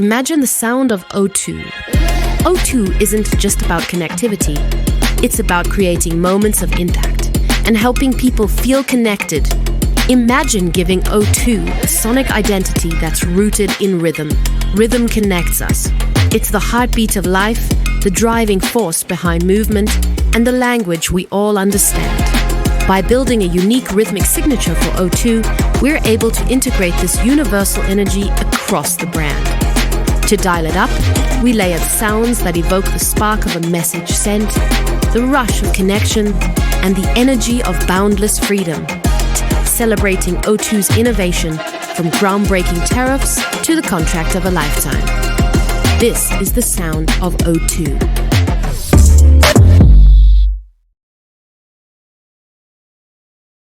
Imagine the sound of O2. O2 isn't just about connectivity. It's about creating moments of impact and helping people feel connected. Imagine giving O2 a sonic identity that's rooted in rhythm. Rhythm connects us. It's the heartbeat of life, the driving force behind movement, and the language we all understand. By building a unique rhythmic signature for O2, we're able to integrate this universal energy across the brand. To dial it up, we layered sounds that evoke the spark of a message sent, the rush of connection, and the energy of boundless freedom. Celebrating O2's innovation from groundbreaking tariffs to the contract of a lifetime. This is the sound of O2.